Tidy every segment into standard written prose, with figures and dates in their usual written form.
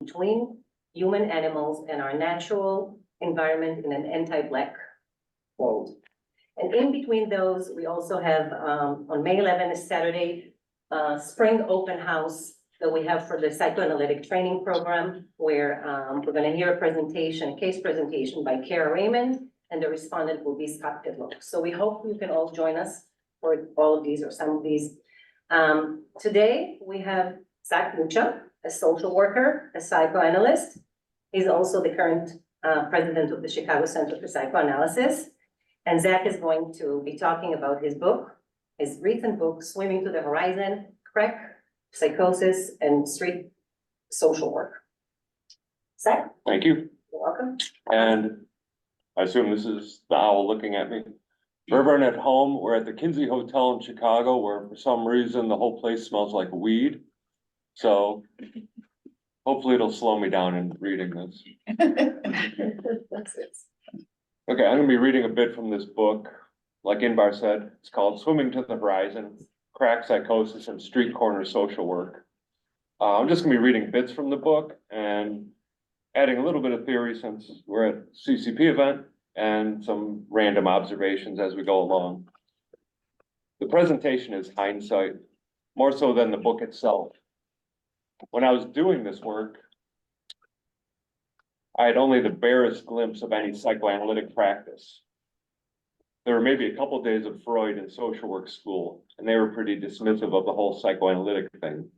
between human animals and our natural environment in an anti-Black world. And in between those, we also have, on May 11th, is Saturday, spring open house that we have for the psychoanalytic training program, where we're going to hear a case presentation by Kara Raymond, and the respondent will be Scott Pitlock. So we hope you can all join us for all of these or some of these. Today, we have Zak Mucha, a social worker, a psychoanalyst. He's also the current president of the Chicago Center for Psychoanalysis. And Zak is going to be talking about his recent book, Swimming to the Horizon, Crack, Psychosis, and Street Social Work. Zak? Thank you. You're welcome. And I assume this is the owl looking at me. For everyone at home, we're at the Kinsey Hotel in Chicago, where for some reason the whole place smells like weed. So hopefully it'll slow me down in reading this. That's it. Okay, I'm gonna be reading a bit from this book. Like Inbar said, it's called Swimming to the Horizon, Crack, Psychosis, and Street Corner Social Work. I'm just gonna be reading bits from the book and adding a little bit of theory since we're at CCP event and some random observations as we go along. The presentation is hindsight, more so than the book itself. When I was doing this work, I had only the barest glimpse of any psychoanalytic practice. There were maybe a couple of days of Freud in social work school, and they were pretty dismissive of the whole psychoanalytic thing.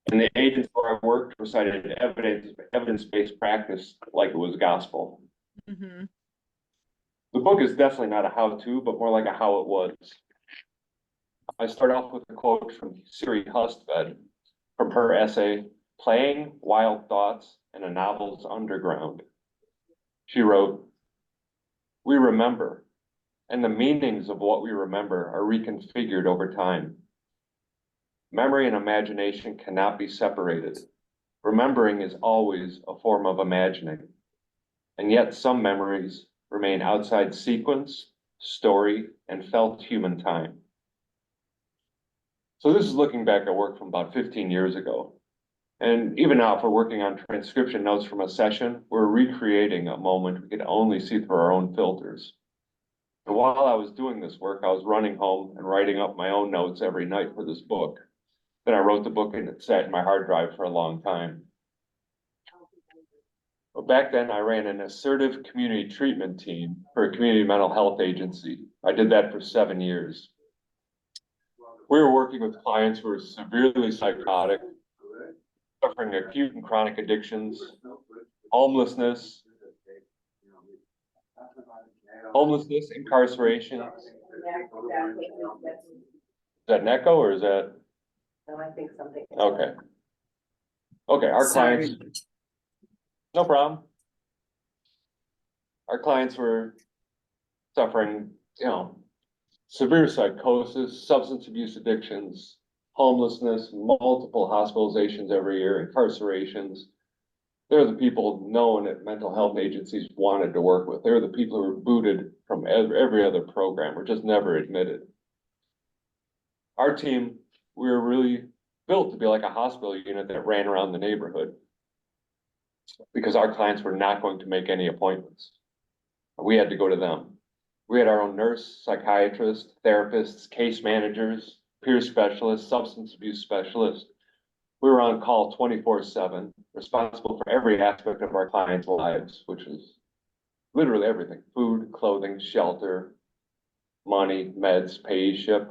And the agents where I worked recited evidence-based practice like it was gospel. Mm-hmm. The book is definitely not a how-to, but more like a how it was. I start off with a quote from Siri Hustvedt from her essay, Playing Wild Thoughts in a Novel's Underground. She wrote, "We remember, and the meanings of what we remember are reconfigured over time. Memory and imagination cannot be separated. Remembering is always a form of imagining. And yet some memories remain outside sequence, story, and felt human time." So this is looking back at work from about 15 years ago. And even now, if we're working on transcription notes from a session, we're recreating a moment we could only see through our own filters. And while I was doing this work, I was running home and writing up my own notes every night for this book. Then I wrote the book and it sat in my hard drive for a long time. But back then, I ran an assertive community treatment team for a community mental health agency. I did that for 7 years. We were working with clients who were severely psychotic, suffering acute and chronic addictions, homelessness, incarceration. Is that an echo or is that? No, I think something. Okay. Okay, our clients, no problem. Our clients were suffering, severe psychosis, substance abuse addictions, homelessness, multiple hospitalizations every year, incarcerations. They're the people known at mental health agencies wanted to work with. They're the people who were booted from every other program or just never admitted. Our team, we were really built to be like a hospital unit that ran around the neighborhood because our clients were not going to make any appointments. We had to go to them. We had our own nurse, psychiatrist, therapists, case managers, peer specialists, substance abuse specialists. We were on call 24/7, responsible for every aspect of our clients' lives, which is literally everything: food, clothing, shelter, money, meds, pay, ship.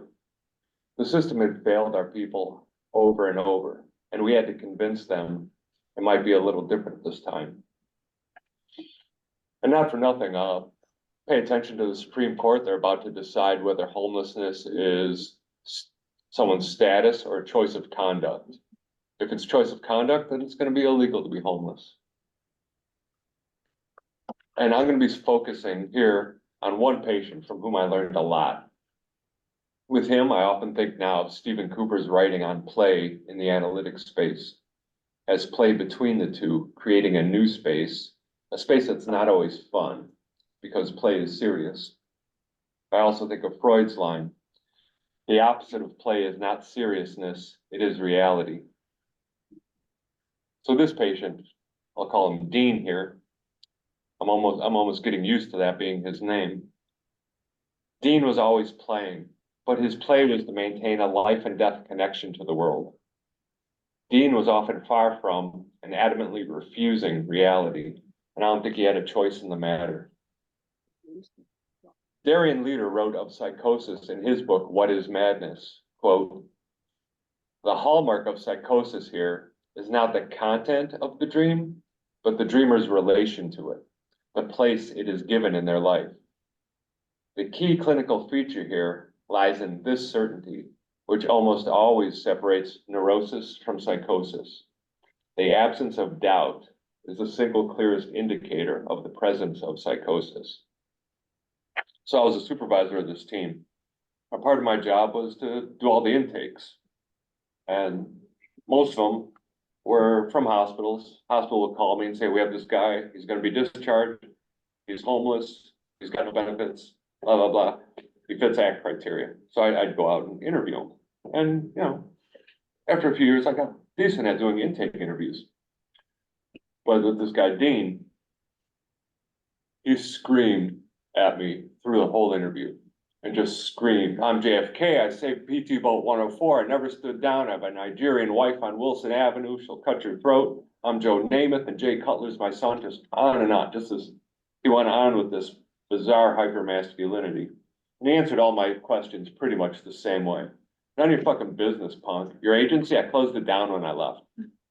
The system had failed our people over and over, and we had to convince them it might be a little different this time. And not for nothing, pay attention to the Supreme Court. They're about to decide whether homelessness is someone's status or a choice of conduct. If it's choice of conduct, then it's going to be illegal to be homeless. And I'm going to be focusing here on one patient from whom I learned a lot. With him, I often think now of Stephen Cooper's writing on play in the analytic space, as play between the two, creating a new space, a space that's not always fun, because play is serious. I also think of Freud's line, the opposite of play is not seriousness, it is reality. So this patient, I'll call him Dean here. I'm almost getting used to that being his name. Dean was always playing, but his play was to maintain a life and death connection to the world. Dean was often far from and adamantly refusing reality, and I don't think he had a choice in the matter. Darian Leader wrote of psychosis in his book, What is Madness? Quote, the hallmark of psychosis here is not the content of the dream, but the dreamer's relation to it, the place it is given in their life. The key clinical feature here lies in this certainty, which almost always separates neurosis from psychosis. The absence of doubt is the single clearest indicator of the presence of psychosis. So I was a supervisor of this team. A part of my job was to do all the intakes. And most of them were from hospitals. Hospital would call me and say, we have this guy, he's gonna be discharged, he's homeless, he's got no benefits, blah, blah, blah. He fits ACT criteria. So I'd go out and interview him. And, you know, after a few years, I got decent at doing intake interviews. But with this guy, Dean, he screamed at me through the whole interview and just screamed, I'm JFK, I saved PT Boat 104, I never stood down, I have a Nigerian wife on Wilson Avenue, she'll cut your throat, I'm Joe Namath and Jay Cutler's my son, just on and on, just as he went on with this bizarre hypermasculinity. And he answered all my questions pretty much the same way. None of your fucking business, punk. Your agency, I closed it down when I left.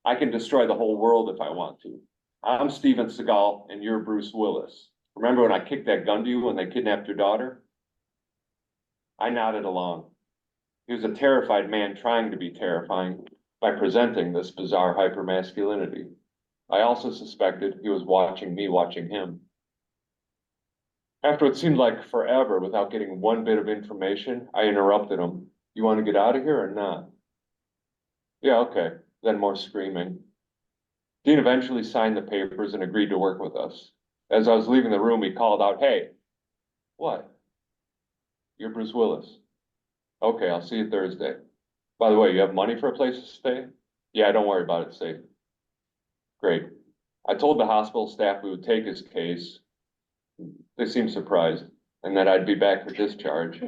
I can destroy the whole world if I want to. I'm Steven Seagal and you're Bruce Willis. Remember when I kicked that gun to you when they kidnapped your daughter? I nodded along. He was a terrified man trying to be terrifying by presenting this bizarre hypermasculinity. I also suspected he was watching me watching him. After what seemed like forever without getting one bit of information, I interrupted him. You want to get out of here or not? Yeah, okay. Then more screaming. Dean eventually signed the papers and agreed to work with us. As I was leaving the room, he called out, hey, what? You're Bruce Willis. Okay, I'll see you Thursday. By the way, you have money for a place to stay? Yeah, don't worry about it, safe. Great. I told the hospital staff we would take his case. They seemed surprised, and that I'd be back for discharge.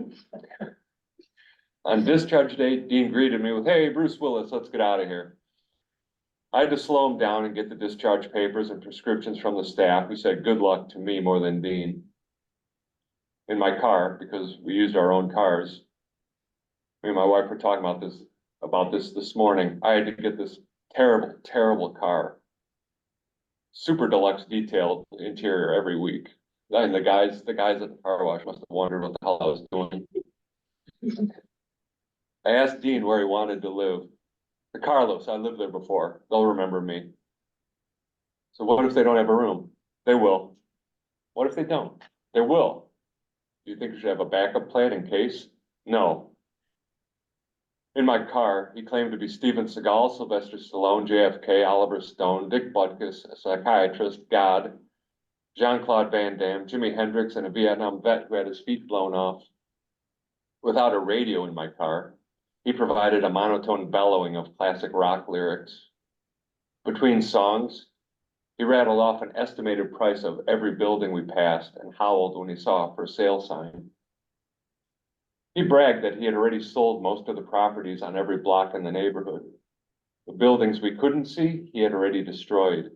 On discharge day, Dean greeted me with, hey, Bruce Willis, let's get out of here. I had to slow him down and get the discharge papers and prescriptions from the staff, who said good luck to me more than Dean. In my car, because we used our own cars, me and my wife were talking about this morning. I had to get this terrible, terrible car. Super deluxe detailed interior every week. And the guys at the car wash must have wondered what the hell I was doing. I asked Dean where he wanted to live. The Carlos, I lived there before. They'll remember me. So what if they don't have a room? They will. What if they don't? They will. Do you think you should have a backup plan in case? No. In my car, he claimed to be Steven Seagal, Sylvester Stallone, JFK, Oliver Stone, Dick Butkus, a psychiatrist, God, Jean-Claude Van Damme, Jimi Hendrix, and a Vietnam vet who had his feet blown off. Without a radio in my car, he provided a monotone bellowing of classic rock lyrics. Between songs, he rattled off an estimated price of every building we passed and howled when he saw a for sale sign. He bragged that he had already sold most of the properties on every block in the neighborhood. The buildings we couldn't see, he had already destroyed.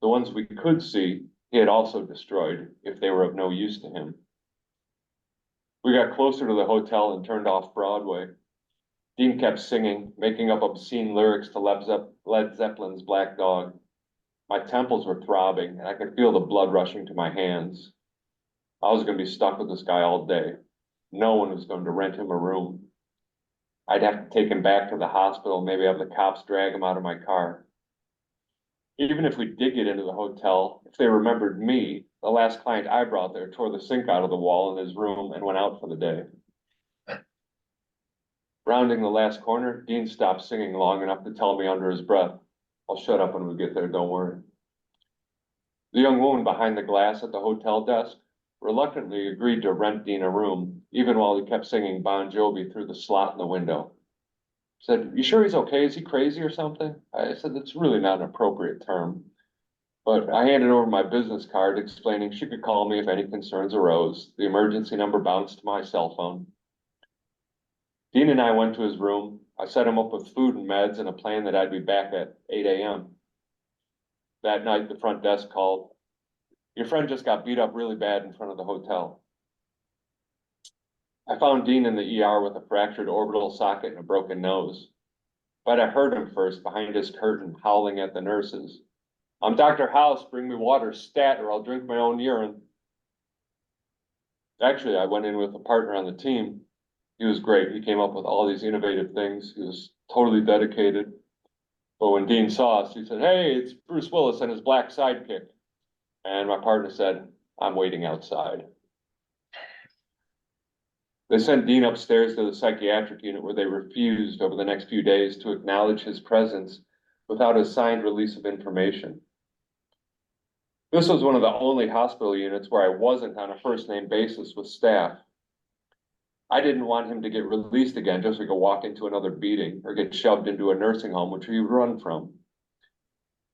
The ones we could see, he had also destroyed if they were of no use to him. We got closer to the hotel and turned off Broadway. Dean kept singing, making up obscene lyrics to Led Zeppelin's Black Dog. My temples were throbbing, and I could feel the blood rushing to my hands. I was going to be stuck with this guy all day. No one was going to rent him a room. I'd have to take him back to the hospital, maybe have the cops drag him out of my car. Even if we did get into the hotel, if they remembered me, the last client I brought there tore the sink out of the wall in his room and went out for the day. Rounding the last corner, Dean stopped singing long enough to tell me under his breath, I'll shut up when we get there, don't worry. The young woman behind the glass at the hotel desk reluctantly agreed to rent Dean a room, even while he kept singing Bon Jovi through the slot in the window. Said, you sure he's okay? Is he crazy or something? I said, that's really not an appropriate term. But I handed over my business card explaining she could call me if any concerns arose. The emergency number bounced to my cell phone. Dean and I went to his room. I set him up with food and meds and a plan that I'd be back at 8 a.m. That night, the front desk called. Your friend just got beat up really bad in front of the hotel. I found Dean in the ER with a fractured orbital socket and a broken nose. But I heard him first behind his curtain howling at the nurses. I'm Dr. House, bring me water, stat, or I'll drink my own urine. Actually, I went in with a partner on the team. He was great. He came up with all these innovative things. He was totally dedicated. But when Dean saw us, he said, hey, it's Bruce Willis and his black sidekick. And my partner said, I'm waiting outside. They sent Dean upstairs to the psychiatric unit where they refused over the next few days to acknowledge his presence without a signed release of information. This was one of the only hospital units where I wasn't on a first-name basis with staff. I didn't want him to get released again just so he could walk into another beating or get shoved into a nursing home, which he would run from.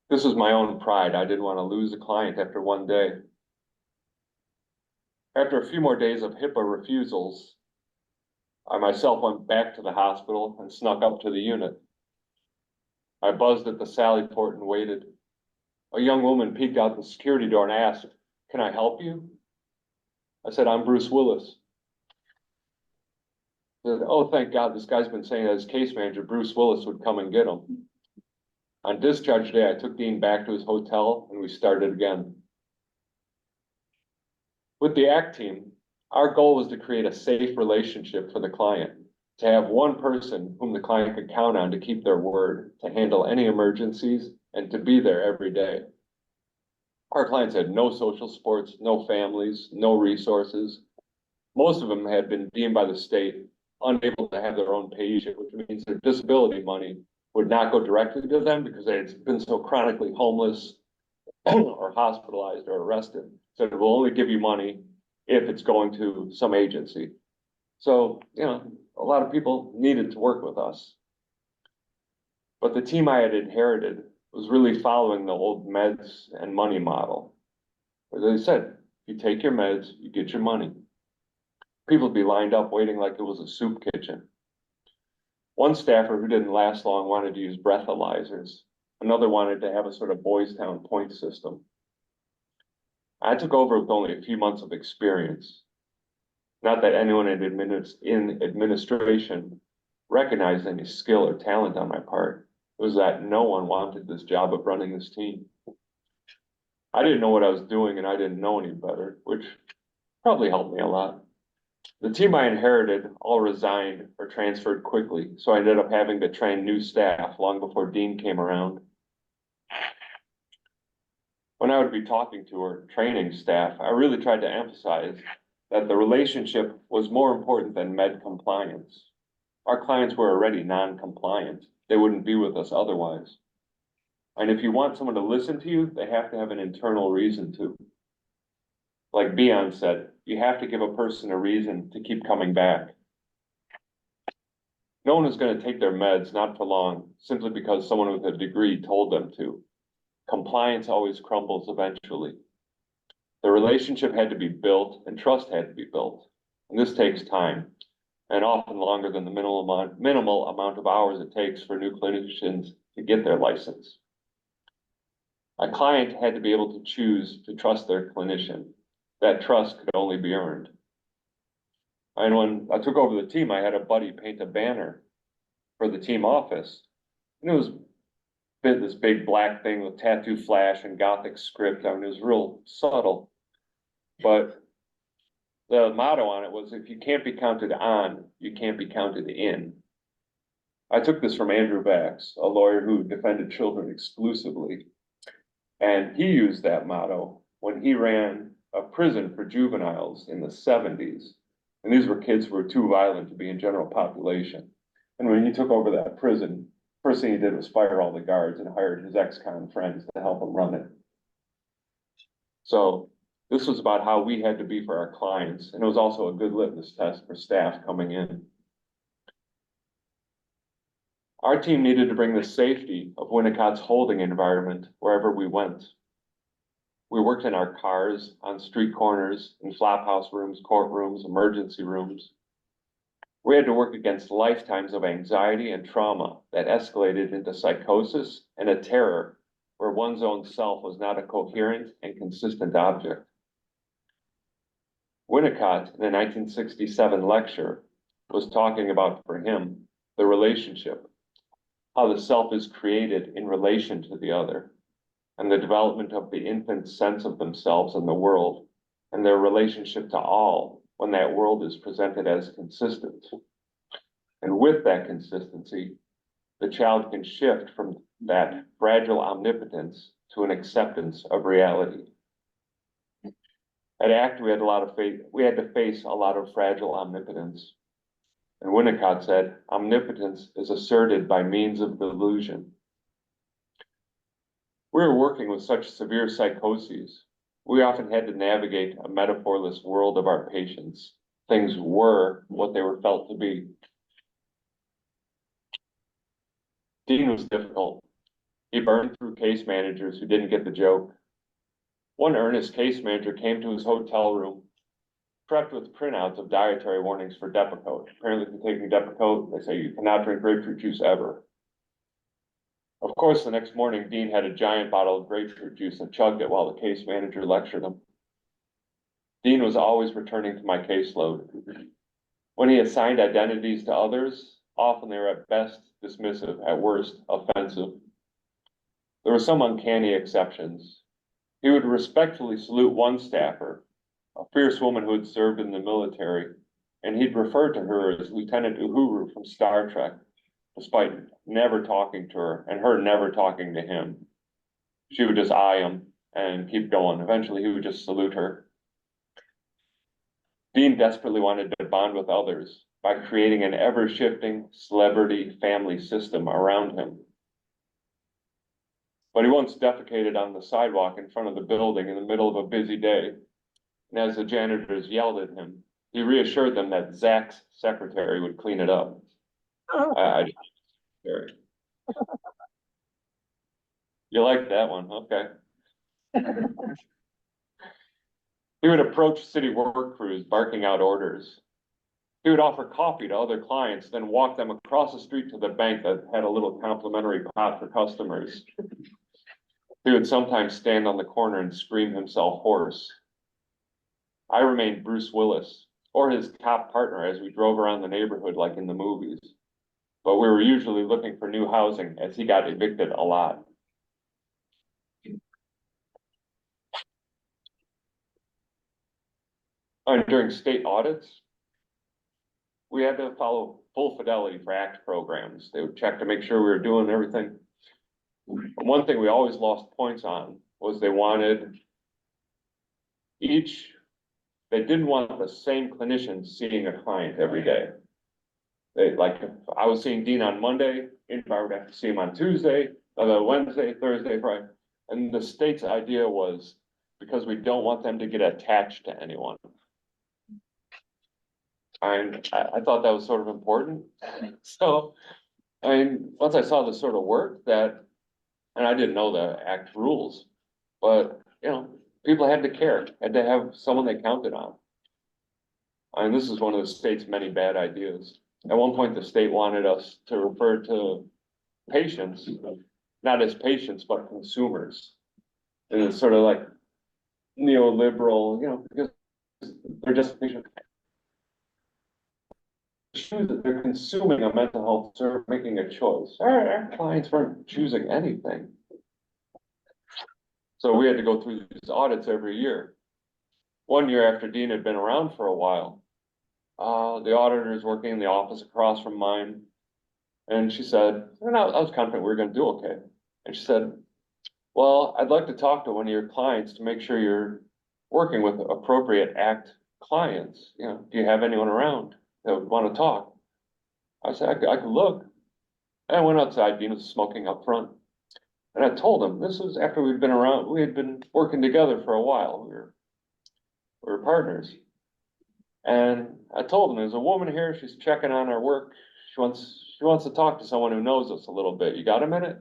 This was my own pride. I didn't want to lose a client after one day. After a few more days of HIPAA refusals, I myself went back to the hospital and snuck up to the unit. I buzzed at the sally port and waited. A young woman peeked out the security door and asked, can I help you? I said, I'm Bruce Willis. She said, oh, thank God, this guy's been saying that his case manager, Bruce Willis, would come and get him. On discharge day, I took Dean back to his hotel and we started again. With the ACT team, our goal was to create a safe relationship for the client, to have one person whom the client could count on to keep their word, to handle any emergencies, and to be there every day. Our clients had no social supports, no families, no resources. Most of them had been deemed by the state unable to have their own paycheck, which means their disability money would not go directly to them because they had been so chronically homeless or hospitalized or arrested. So it will only give you money if it's going to some agency. So, a lot of people needed to work with us. But the team I had inherited was really following the old meds and money model. As I said, you take your meds, you get your money. People would be lined up waiting like it was a soup kitchen. One staffer who didn't last long wanted to use breathalyzers. Another wanted to have a sort of Boys Town point system. I took over with only a few months of experience. Not that anyone in administration recognized any skill or talent on my part. It was that no one wanted this job of running this team. I didn't know what I was doing and I didn't know any better, which probably helped me a lot. The team I inherited all resigned or transferred quickly, so I ended up having to train new staff long before Dean came around. When I would be talking to or training staff, I really tried to emphasize that the relationship was more important than med compliance. Our clients were already non-compliant. They wouldn't be with us otherwise. And if you want someone to listen to you, they have to have an internal reason to. Like Beyond said, you have to give a person a reason to keep coming back. No one is going to take their meds, not for long, simply because someone with a degree told them to. Compliance always crumbles eventually. The relationship had to be built and trust had to be built. And this takes time, and often longer than the minimal amount of hours it takes for new clinicians to get their license. A client had to be able to choose to trust their clinician. That trust could only be earned. And when I took over the team, I had a buddy paint a banner for the team office. And it was this big black thing with tattoo flash and Gothic script. I mean, it was real subtle. But the motto on it was, if you can't be counted on, you can't be counted in. I took this from Andrew Bax, a lawyer who defended children exclusively. And he used that motto when he ran a prison for juveniles in the 70s. And these were kids who were too violent to be in general population. And when he took over that prison, first thing he did was fire all the guards and hired his ex-con friends to help him run it. So this was about how we had to be for our clients. And it was also a good litmus test for staff coming in. Our team needed to bring the safety of Winnicott's holding environment wherever we went. We worked in our cars, on street corners, in flophouse rooms, courtrooms, emergency rooms. We had to work against lifetimes of anxiety and trauma that escalated into psychosis and a terror where one's own self was not a coherent and consistent object. Winnicott, in a 1967 lecture, was talking about, for him, the relationship, how the self is created in relation to the other, and the development of the infant's sense of themselves and the world, and their relationship to all when that world is presented as consistent. And with that consistency, the child can shift from that fragile omnipotence to an acceptance of reality. At ACT, we had to face a lot of fragile omnipotence. And Winnicott said, omnipotence is asserted by means of delusion. We were working with such severe psychoses. We often had to navigate a metaphorless world of our patients. Things were what they were felt to be. Dean was difficult. He burned through case managers who didn't get the joke. One earnest case manager came to his hotel room, prepped with printouts of dietary warnings for Depakote. Apparently, if you're taking Depakote, they say you cannot drink grapefruit juice ever. Of course, the next morning, Dean had a giant bottle of grapefruit juice and chugged it while the case manager lectured him. Dean was always returning to my caseload. When he assigned identities to others, often they were at best dismissive, at worst offensive. There were some uncanny exceptions. He would respectfully salute one staffer, a fierce woman who had served in the military, and he'd refer to her as Lieutenant Uhuru from Star Trek, despite never talking to her and her never talking to him. She would just eye him and keep going. Eventually, he would just salute her. Dean desperately wanted to bond with others by creating an ever-shifting celebrity family system around him. But he once defecated on the sidewalk in front of the building in the middle of a busy day. And as the janitors yelled at him, he reassured them that Zak's secretary would clean it up. You like that one, okay. He would approach city work crews barking out orders. He would offer coffee to other clients, then walk them across the street to the bank that had a little complimentary pot for customers. He would sometimes stand on the corner and scream himself hoarse. I remained Bruce Willis, or his cop partner as we drove around the neighborhood like in the movies. But we were usually looking for new housing as he got evicted a lot. And during state audits, we had to follow full fidelity for ACT programs. They would check to make sure we were doing everything. One thing we always lost points on was they didn't want the same clinician seeing a client every day. Like if I was seeing Dean on Monday, if I would have to see him on Tuesday, Wednesday, Thursday, Friday. And the state's idea was because we don't want them to get attached to anyone. And I thought that was sort of important. So, once I saw this sort of work and I didn't know the ACT rules, but, people had to care, had to have someone they counted on. This is one of the state's many bad ideas. At one point, the state wanted us to refer to patients, not as patients, but consumers. And it's sort of like neoliberal, because they're just patients. They're consuming a mental health service, making a choice. Our clients weren't choosing anything. So we had to go through these audits every year. One year after Dean had been around for a while, the auditor is working in the office across from mine. And she said, I was confident we were going to do okay. And she said, well, I'd like to talk to one of your clients to make sure you're working with appropriate ACT clients. Do you have anyone around that would want to talk? I said, I could look. And I went outside, Dean was smoking up front. And I told him, this was after we had been working together for a while. We were partners. And I told him, there's a woman here, she's checking on our work. She wants to talk to someone who knows us a little bit. You got a minute?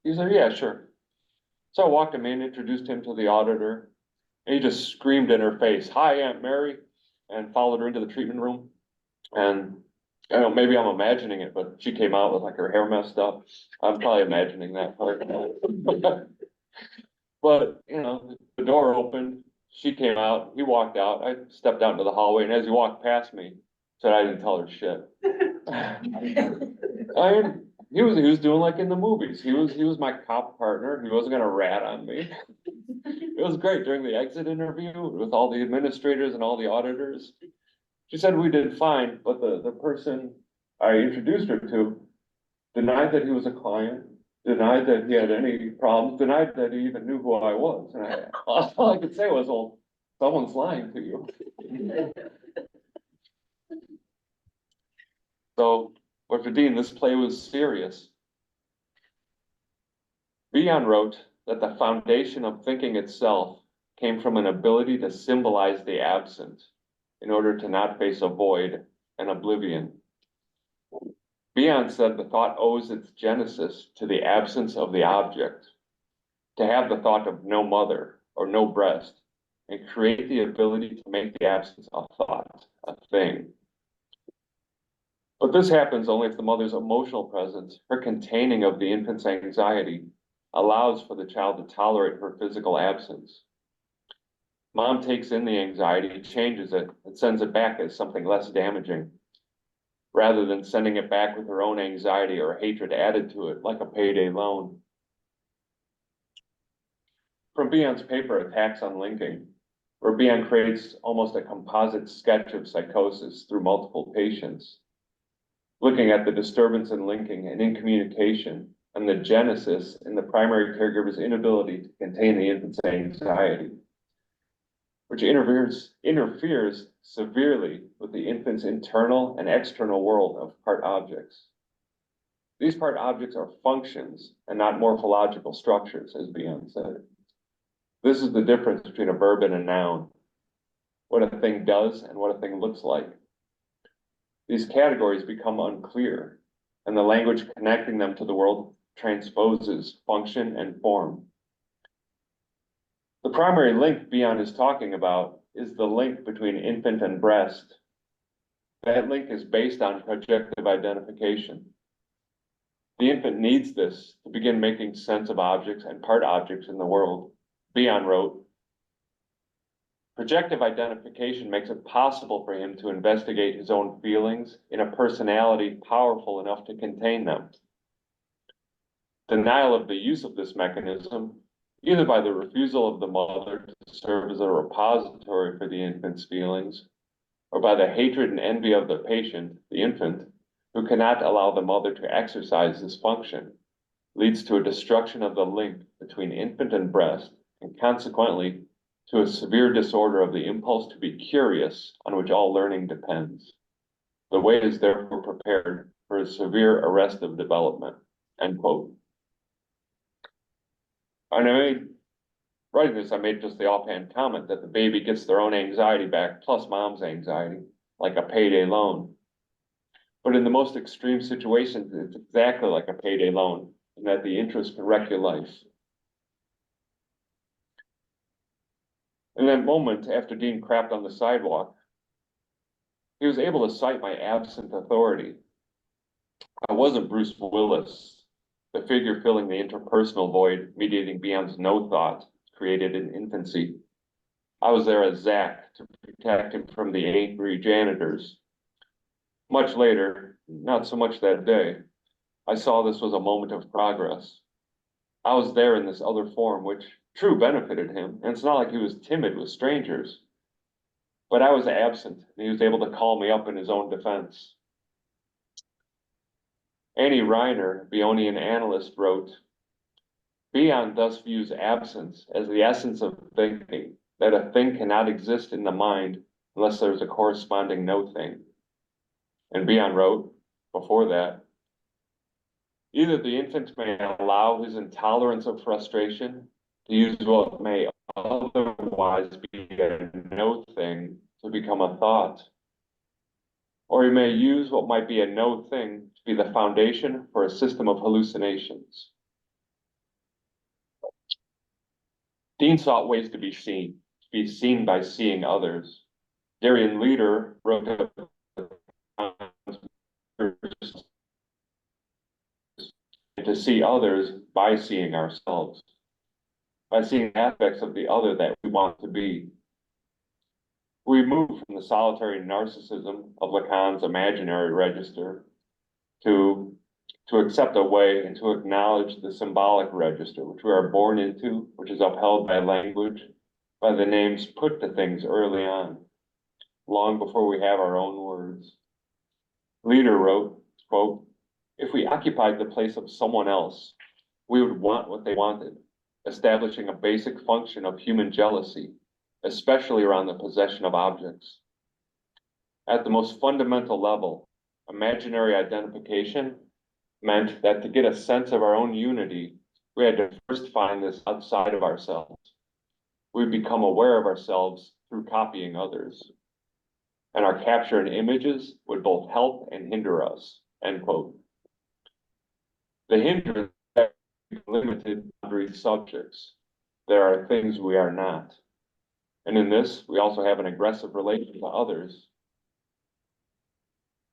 He said, yeah, sure. So I walked him in, introduced him to the auditor, and he just screamed in her face, "Hi, Aunt Mary," and followed her into the treatment room. And I don't know, maybe I'm imagining it, but she came out with like her hair messed up. I'm probably imagining that part. But, you know, the door opened, she came out, he walked out, I stepped out into the hallway, and as he walked past me, said I didn't tell her shit. He was doing like in the movies. He was my cop partner. He wasn't gonna rat on me. It was great during the exit interview with all the administrators and all the auditors. She said we did fine, but the person I introduced her to denied that he was a client, denied that he had any problems, denied that he even knew who I was. And all I could say was, well, someone's lying to you. So, but for Dean, this play was serious. Bion wrote that the foundation of thinking itself came from an ability to symbolize the absent in order to not face a void and oblivion. Bion said the thought owes its genesis to the absence of the object, to have the thought of no mother or no breast, and create the ability to make the absence a thought, a thing. But this happens only if the mother's emotional presence, her containing of the infant's anxiety, allows for the child to tolerate her physical absence. Mom takes in the anxiety, changes it, and sends it back as something less damaging, rather than sending it back with her own anxiety or hatred added to it, like a payday loan. From Bion's paper, Attacks on Linking, where Bion creates almost a composite sketch of psychosis through multiple patients, looking at the disturbance in linking and in communication, and the genesis in the primary caregiver's inability to contain the infant's anxiety, which interferes severely with the infant's internal and external world of part objects. These part objects are functions and not morphological structures, as Bion said. This is the difference between a verb and a noun, what a thing does and what a thing looks like. These categories become unclear, and the language connecting them to the world transposes function and form. The primary link Bion is talking about is the link between infant and breast. That link is based on projective identification. The infant needs this to begin making sense of objects and part objects in the world. Bion wrote, projective identification makes it possible for him to investigate his own feelings in a personality powerful enough to contain them. Denial of the use of this mechanism, either by the refusal of the mother to serve as a repository for the infant's feelings, or by the hatred and envy of the patient, the infant, who cannot allow the mother to exercise this function, leads to a destruction of the link between infant and breast, and consequently to a severe disorder of the impulse to be curious on which all learning depends. The way is therefore prepared for a severe arrest of development, end quote. And writing this, I made just the offhand comment that the baby gets their own anxiety back plus mom's anxiety, like a payday loan. But in the most extreme situations, it's exactly like a payday loan, in that the interest can wreck your life. In that moment, after Dean crapped on the sidewalk, he was able to cite my absent authority. I wasn't Bruce Willis, the figure filling the interpersonal void, mediating Bion's no thought created in infancy. I was there as Zak to protect him from the angry janitors. Much later, not so much that day, I saw this was a moment of progress. I was there in this other form, which true benefited him, and it's not like he was timid with strangers. But I was absent, and he was able to call me up in his own defense. Annie Reiner, Bionian analyst, wrote, Bion thus views absence as the essence of thinking, that a thing cannot exist in the mind unless there is a corresponding no thing. And Bion wrote, before that, either the infant may allow his intolerance of frustration to use what may otherwise be a no thing to become a thought, or he may use what might be a no thing to be the foundation for a system of hallucinations. Dean sought ways to be seen by seeing others. Darien Leader wrote to see others by seeing ourselves, by seeing aspects of the other that we want to be. We move from the solitary narcissism of Lacan's imaginary register to accept a way and to acknowledge the symbolic register, which we are born into, which is upheld by language, by the names put to things early on, long before we have our own words. Leader wrote, quote, "If we occupied the place of someone else, we would want what they wanted, establishing a basic function of human jealousy, especially around the possession of objects. At the most fundamental level, imaginary identification meant that to get a sense of our own unity, we had to first find this outside of ourselves. We'd become aware of ourselves through copying others. And our capture in images would both help and hinder us," end quote. The hindrance are limited boundary subjects. There are things we are not. And in this, we also have an aggressive relation to others.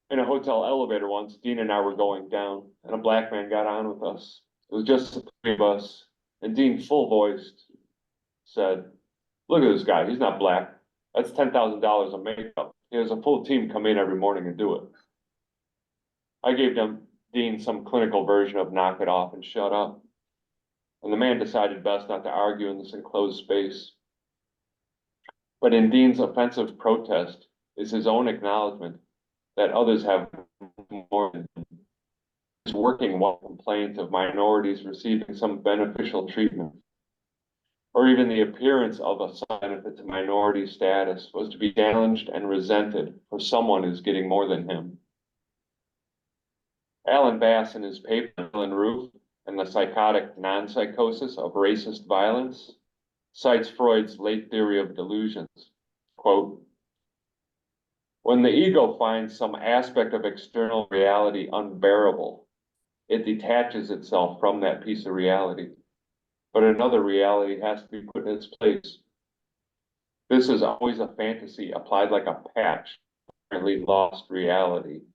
In a hotel elevator once, Dean and I were going down, and a black man got on with us. It was just the three of us, and Dean, full-voiced, said, "Look at this guy, he's not black. That's $10,000 of makeup. He has a full team come in every morning and do it." I gave Dean some clinical version of knock it off and shut up. And the man decided best not to argue in this enclosed space. But in Dean's offensive protest is his own acknowledgement that others have more than him. His working one complaint of minorities receiving some beneficial treatment, or even the appearance of a benefit to minority status, was to be challenged and resented for someone who's getting more than him. Alan Bass, in his paper on Roof and the psychotic non-psychosis of racist violence, cites Freud's late theory of delusions. Quote, "When the ego finds some aspect of external reality unbearable, it detaches itself from that piece of reality, but another reality has to be put in its place. This is always a fantasy applied like a patch, apparently lost reality.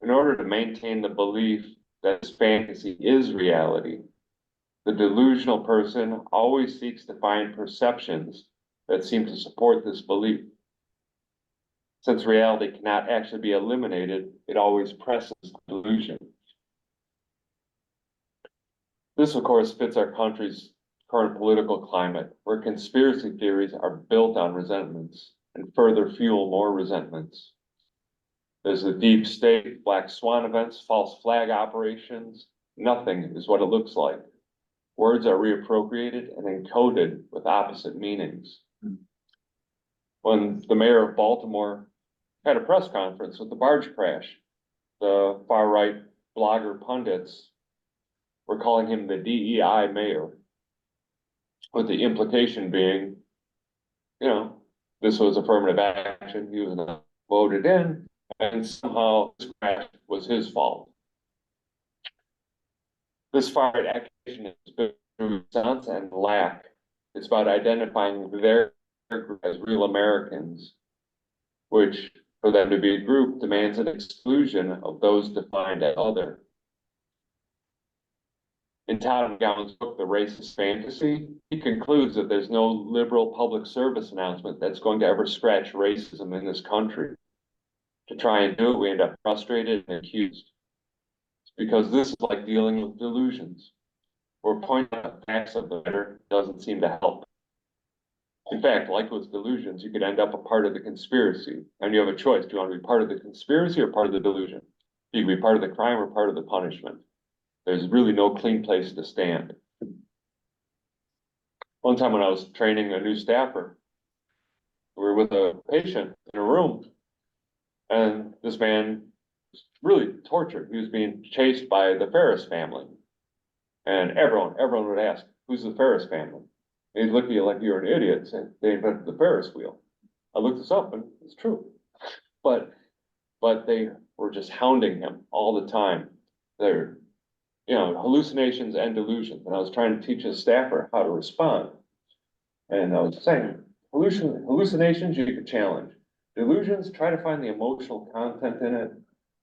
In order to maintain the belief that this fantasy is reality, the delusional person always seeks to find perceptions that seem to support this belief. Since reality cannot actually be eliminated, it always presses the delusion." This, of course, fits our country's current political climate, where conspiracy theories are built on resentments and further fuel more resentments. There's the deep state, black swan events, false flag operations. Nothing is what it looks like. Words are reappropriated and encoded with opposite meanings. When the mayor of Baltimore had a press conference with the barge crash, the far-right blogger pundits were calling him the DEI mayor, with the implication being, this was affirmative action, he was not voted in, and somehow this crash was his fault. This far-right accusation is built through sense and lack. It's about identifying their group as real Americans, which, for them to be a group, demands an exclusion of those defined as other. In Todd McGowan's book, The Racist Fantasy, he concludes that there's no liberal public service announcement that's going to ever scratch racism in this country. To try and do it, we end up frustrated and accused. Because this is like dealing with delusions, where pointing out the facts of the matter doesn't seem to help. In fact, like with delusions, you could end up a part of the conspiracy, and you have a choice. Do you want to be part of the conspiracy or part of the delusion? You can be part of the crime or part of the punishment. There's really no clean place to stand. One time when I was training a new staffer, we were with a patient in a room, and this man was really tortured. He was being chased by the Ferris family. And everyone would ask, "Who's the Ferris family?" And he'd look at you like you're an idiot, saying, "They invented the Ferris wheel." I looked this up and it's true. But they were just hounding him all the time. hallucinations and delusions. And I was trying to teach a staffer how to respond. And I was saying, hallucinations you could challenge. Delusions, try to find the emotional content in it,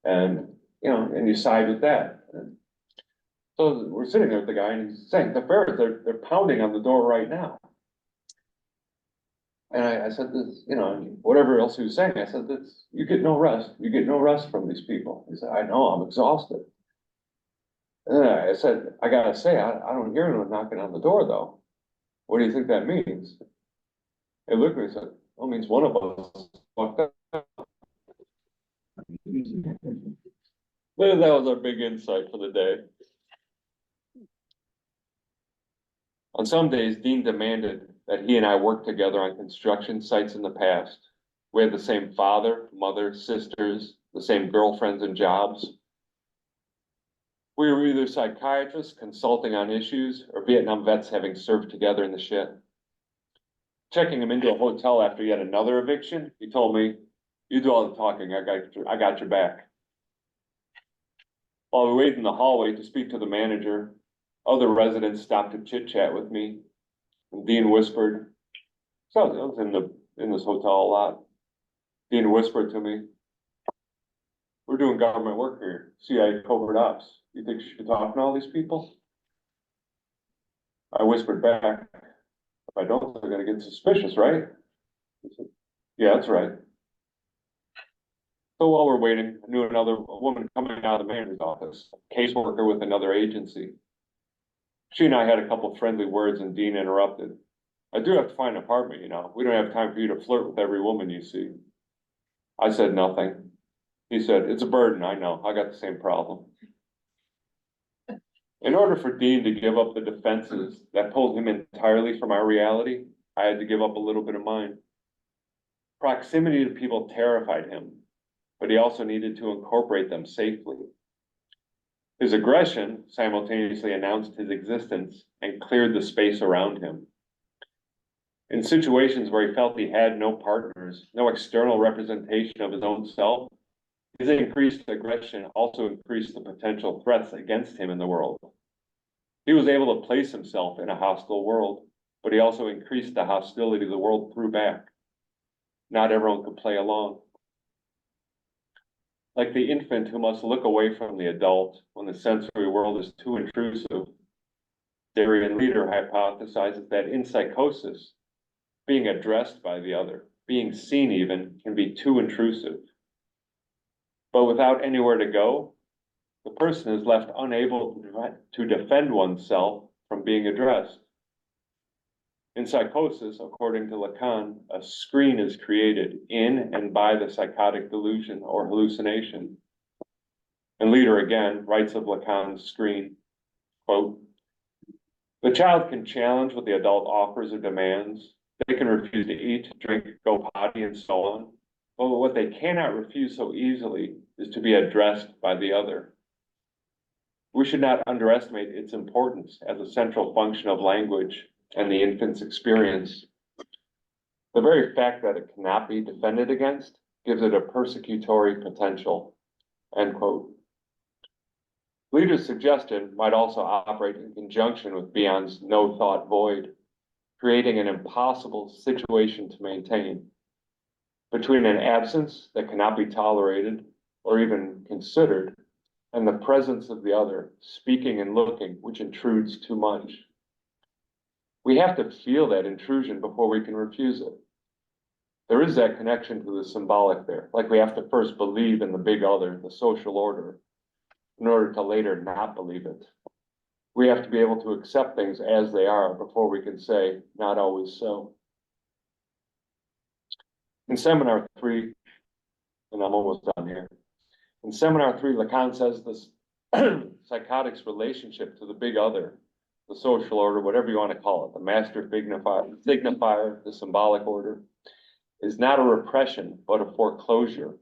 and and you side with that. And so we're sitting there with the guy, and he's saying, the ferrets, they're pounding on the door right now. And I said this, whatever else he was saying, I said, this, you get no rest. You get no rest from these people. He said, I know, I'm exhausted. And then I said, I gotta say, I don't hear anyone knocking on the door though. What do you think that means? He looked at me and said, well, it means one of us fucked up. That was our big insight for the day. On some days, Dean demanded that he and I work together on construction sites in the past. We had the same father, mother, sisters, the same girlfriends and jobs. We were either psychiatrists consulting on issues or Vietnam vets having served together in the shit. Checking him into a hotel after yet another eviction, he told me, you do all the talking, I got your back. While we waited in the hallway to speak to the manager, other residents stopped to chit chat with me. And Dean whispered, so I was in this hotel a lot. Dean whispered to me, we're doing government work here, CIA covert ops. You think you should be talking to all these people? I whispered back, if I don't, they're gonna get suspicious, right? He said, yeah, that's right. So while we're waiting, I knew a woman coming out of the manager's office, a caseworker with another agency. She and I had a couple friendly words and Dean interrupted. I do have to find an apartment, we don't have time for you to flirt with every woman you see. I said nothing. He said, it's a burden, I know, I got the same problem. In order for Dean to give up the defenses that pulled him entirely from our reality, I had to give up a little bit of mine. Proximity to people terrified him, but he also needed to incorporate them safely. His aggression simultaneously announced his existence and cleared the space around him. In situations where he felt he had no partners, no external representation of his own self, his increased aggression also increased the potential threats against him in the world. He was able to place himself in a hostile world, but he also increased the hostility the world threw back. Not everyone could play along. Like the infant who must look away from the adult when the sensory world is too intrusive, Darien Leader hypothesizes that in psychosis, being addressed by the other, being seen even, can be too intrusive. But without anywhere to go, the person is left unable to defend oneself from being addressed. In psychosis, according to Lacan, a screen is created in and by the psychotic delusion or hallucination. And Leader again writes of Lacan's screen, quote, the child can challenge what the adult offers or demands. They can refuse to eat, drink, go potty, and so on. But what they cannot refuse so easily is to be addressed by the other. We should not underestimate its importance as a central function of language and the infant's experience. The very fact that it cannot be defended against gives it a persecutory potential, end quote. Leader's suggestion might also operate in conjunction with Bion's no thought void, creating an impossible situation to maintain between an absence that cannot be tolerated or even considered and the presence of the other, speaking and looking, which intrudes too much. We have to feel that intrusion before we can refuse it. There is that connection to the symbolic there, like we have to first believe in the big other, the social order, in order to later not believe it. We have to be able to accept things as they are before we can say, not always so. In seminar 3, and I'm almost done here. In seminar 3, Lacan says this psychotic's relationship to the big other, the social order, whatever you want to call it, the master signifier, the symbolic order, is not a repression, but a foreclosure.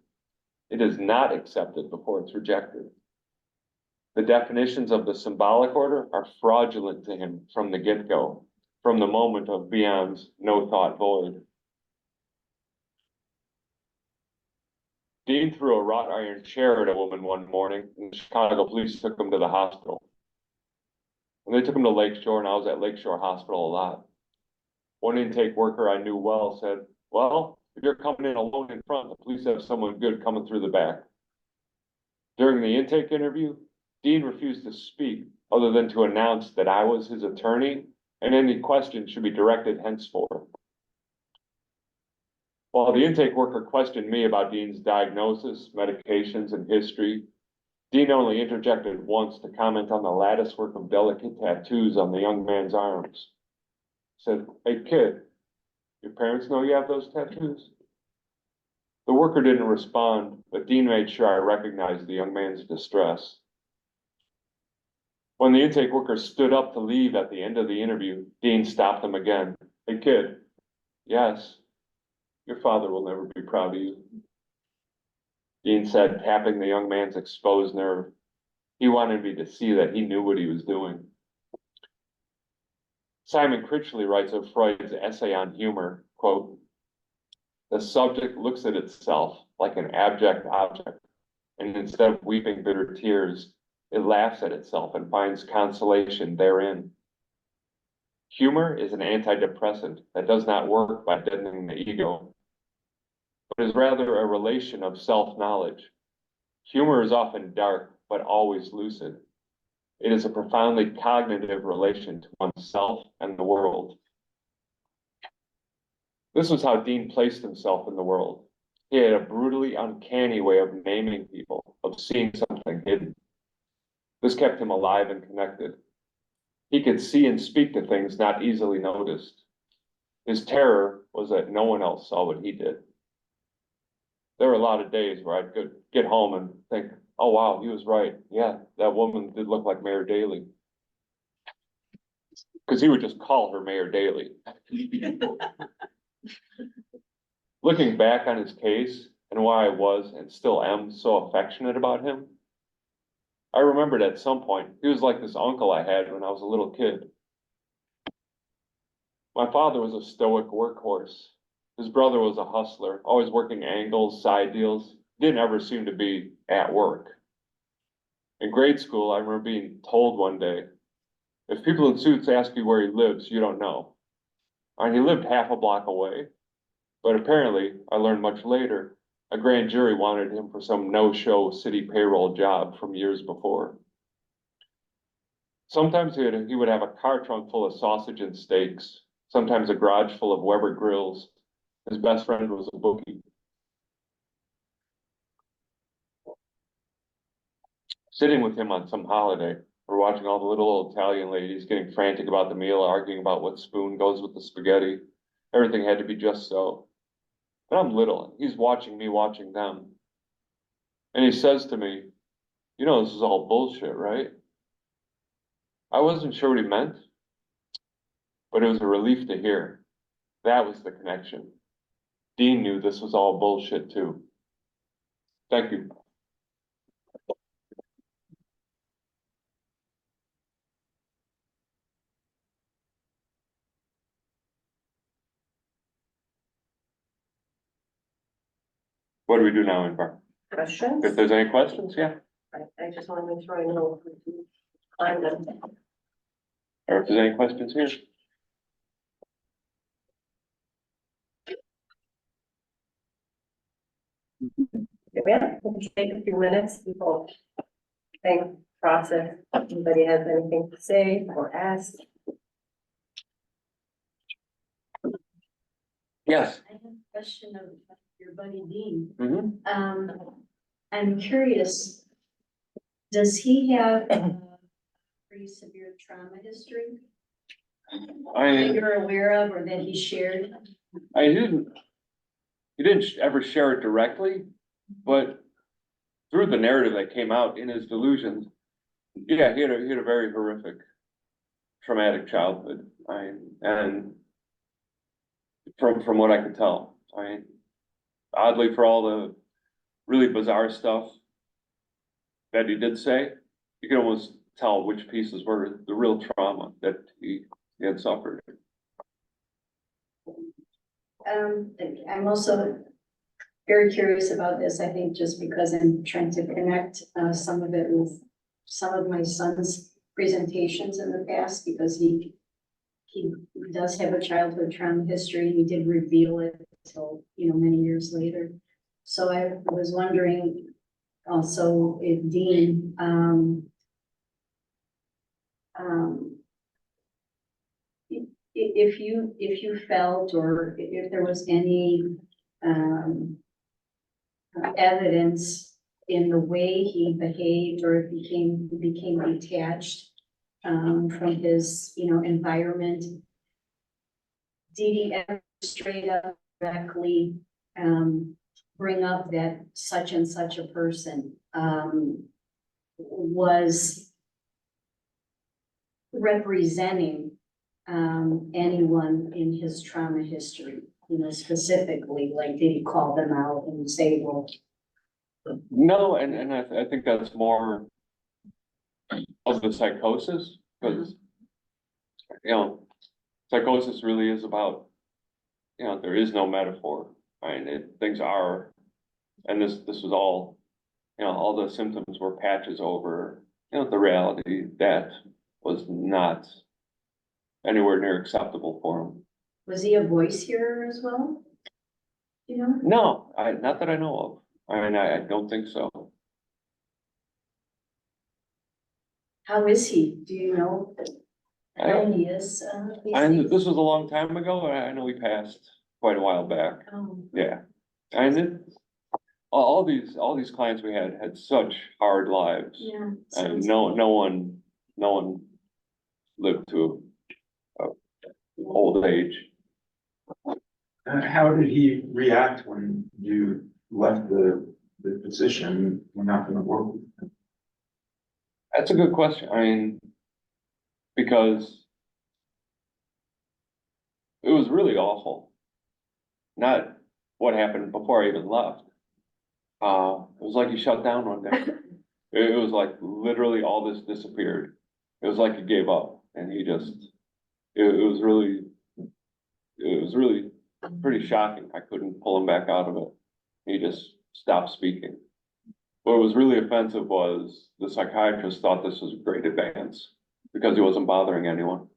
It is not accepted before it's rejected. The definitions of the symbolic order are fraudulent to him from the get-go, from the moment of Bion's no thought void. Dean threw a wrought iron chair at a woman one morning, and the Chicago police took him to the hospital. And they took him to Lakeshore, and I was at Lakeshore Hospital a lot. One intake worker I knew well said, well, if you're coming in alone in front, the police have someone good coming through the back. During the intake interview, Dean refused to speak other than to announce that I was his attorney and any questions should be directed henceforth. While the intake worker questioned me about Dean's diagnosis, medications, and history, Dean only interjected once to comment on the latticework of delicate tattoos on the young man's arms. He said, hey kid, your parents know you have those tattoos? The worker didn't respond, but Dean made sure I recognized the young man's distress. When the intake worker stood up to leave at the end of the interview, Dean stopped him again. Hey kid, yes, your father will never be proud of you. Dean said, tapping the young man's exposed nerve. He wanted me to see that he knew what he was doing. Simon Critchley writes of Freud's essay on humor, quote, the subject looks at itself like an abject object, and instead of weeping bitter tears, it laughs at itself and finds consolation therein. Humor is an antidepressant that does not work by deadening the ego, but is rather a relation of self-knowledge. Humor is often dark, but always lucid. It is a profoundly cognitive relation to oneself and the world. This was how Dean placed himself in the world. He had a brutally uncanny way of naming people, of seeing something hidden. This kept him alive and connected. He could see and speak to things not easily noticed. His terror was that no one else saw what he did. There were a lot of days where I'd get home and think, oh wow, he was right. Yeah, that woman did look like Mayor Daley. Because he would just call her Mayor Daley. Looking back on his case and why I was and still am so affectionate about him, I remembered at some point he was like this uncle I had when I was a little kid. My father was a stoic workhorse. His brother was a hustler, always working angles, side deals, didn't ever seem to be at work. In grade school, I remember being told one day, if people in suits ask you where he lives, you don't know. And he lived half a block away. But apparently, I learned much later, a grand jury wanted him for some no-show city payroll job from years before. Sometimes he would have a car trunk full of sausage and steaks, sometimes a garage full of Weber grills. His best friend was a bookie. Sitting with him on some holiday, we're watching all the little old Italian ladies getting frantic about the meal, arguing about what spoon goes with the spaghetti. Everything had to be just so. And I'm little, and he's watching me watching them. And he says to me, you know, this is all bullshit, right? I wasn't sure what he meant, but it was a relief to hear. That was the connection. Dean knew this was all bullshit too. Thank you. What do we do now, Invar? Questions? If there's any questions, yeah. I just want to make sure I know. I'm done. Or if there's any questions here. Yeah, we can take a few minutes before think, process. Anybody has anything to say or ask? Yes. I have a question of your buddy Dean. Mm-hmm. I'm curious, does he have a pretty severe trauma history that you're aware of or that he shared? He didn't ever share it directly, but through the narrative that came out in his delusions, yeah, he had a very horrific, traumatic childhood. And from what I could tell, oddly, for all the really bizarre stuff that he did say, you can almost tell which pieces were the real trauma that he had suffered. I'm also very curious about this, I think, just because I'm trying to connect some of it with some of my son's presentations in the past, because he does have a childhood trauma history. He did reveal it until, many years later. So I was wondering also if Dean, if you felt, or if there was any evidence in the way he behaved, or if he became detached from his, environment. Did he ever straight up directly bring up that such and such a person was representing anyone in his trauma history, specifically, like, did he call them out and say, well? No, and I think that's more of the psychosis, because, psychosis really is about, there is no metaphor. I mean, things are, and this was all, all the symptoms were patches over, the reality that was not anywhere near acceptable for him. Was he a voice hearer as well? No, not that I know of. I mean, I don't think so. How is he? Do you know how he is? And this was a long time ago. I know he passed quite a while back. Oh, Yeah, and all these clients we had such hard lives, yeah. and sounds no one lived to old age. How did he react when you left the position? We're not gonna work with him? That's a good question. I mean, because it was really awful. Not what happened before I even left. It was like he shut down one day. It was like literally all this disappeared. It was like he gave up, and he just, it was really pretty shocking. I couldn't pull him back out of it. He just stopped speaking. What was really offensive was the psychiatrist thought this was a great advance because he wasn't bothering anyone.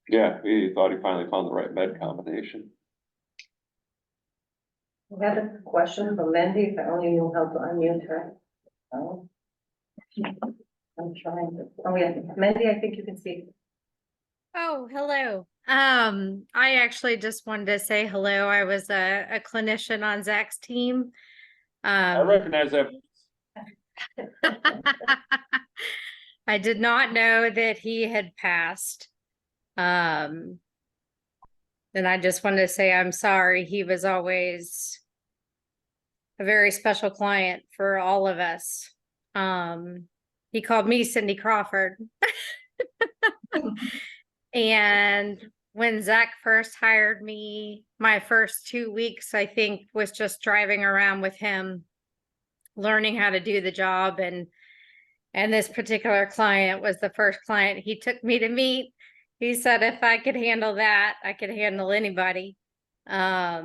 Yeah, he thought he finally found the right med combination. We have a question from Mandy, if I only knew how to unmute her. Oh. I'm trying to, yeah, Mandy, I think you can speak. Oh, hello. I actually just wanted to say hello. I was a clinician on Zak's team. I recognize that. I did not know that he had passed. And I just wanted to say I'm sorry. He was always a very special client for all of us. He called me Cindy Crawford. And when Zak first hired me, my first 2 weeks, I think, was just driving around with him, learning how to do the job. And this particular client was the first client he took me to meet. He said, if I could handle that, I could handle anybody. I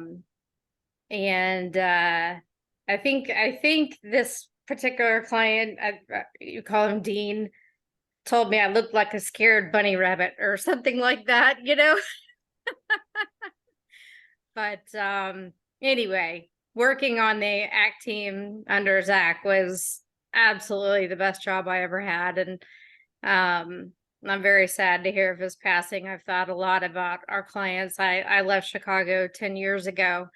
think this particular client, you call him Dean, told me I looked like a scared bunny rabbit or something like that, But anyway, working on the ACT team under Zak was absolutely the best job I ever had. And I'm very sad to hear of his passing. I've thought a lot about our clients. I left Chicago 10 years ago.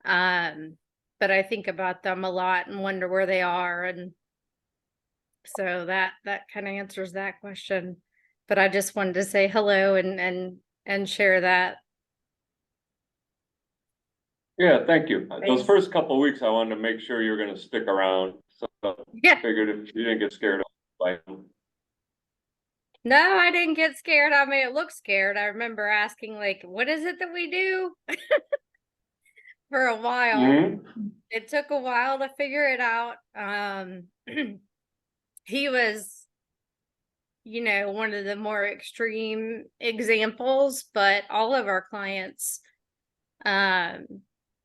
But I think about them a lot and wonder where they are. And so that kind of answers that question. But I just wanted to say hello and share that. Yeah, thank you. Thanks. Those first couple of weeks, I wanted to make sure you were going to stick around. So I Yeah. figured if you didn't get scared by him. No, I didn't get scared. I made it look scared. I remember asking, like, what is it that we do? For a while. Mm-hmm. It took a while to figure it out. He was, one of the more extreme examples, but all of our clients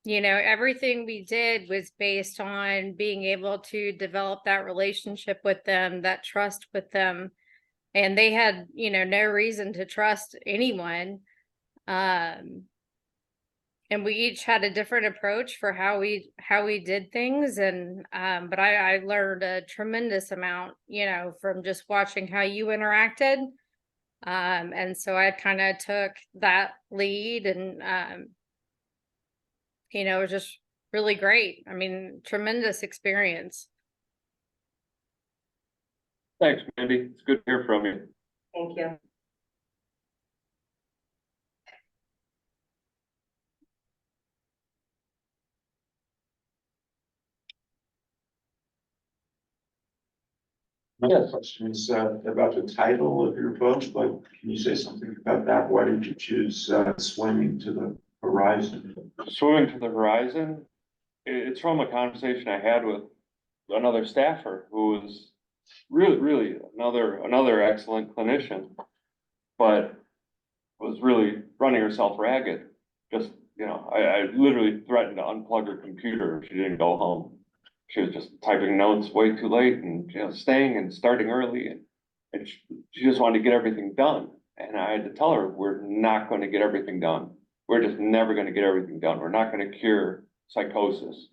everything we did was based on being able to develop that relationship with them, that trust with them. And they had, no reason to trust anyone. And we each had a different approach for how we did things. And but I learned a tremendous amount, from just watching how you interacted. And so I kind of took that lead, and it was just really great. I mean, tremendous experience. Thanks, Mandy. It's good to hear from you. Thank you. Another question is about the title of your book, like, can you say something about that? Why did you choose Swimming to the Horizon? Swimming to the Horizon, it's from a conversation I had with another staffer who was really another excellent clinician, but was really running herself ragged. Just, I literally threatened to unplug her computer if she didn't go home. She was just typing notes way too late, and, staying and starting early, and she just wanted to get everything done. And I had to tell her, we're not going to get everything done. We're just never going to get everything done. We're not going to cure psychosis.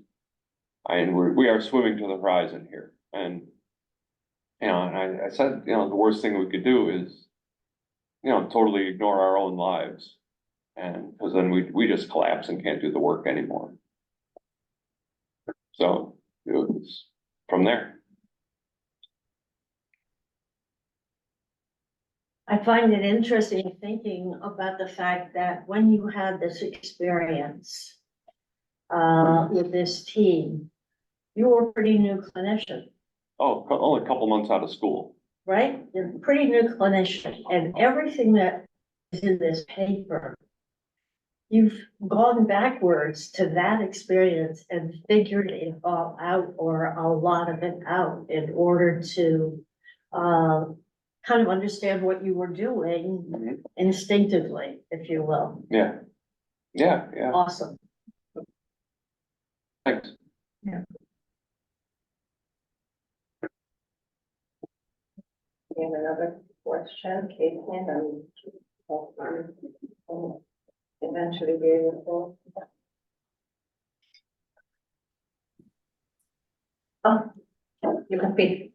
And we are swimming to the horizon here. And, and I said, the worst thing we could do is, totally ignore our own lives. And because then we just collapse and can't do the work anymore. So it was from there. I find it interesting thinking about the fact that when you had this experience with this team, you were a pretty new clinician, Oh, only a couple months out of school. right? You're a pretty new clinician, and everything that is in this paper, you've gone backwards to that experience and figured it all out, or a lot of it out, in order to kind of understand what you were doing instinctively, if you will. Yeah. Awesome. Thanks. We have another question, Kate, and eventually be able to. Oh, you can speak.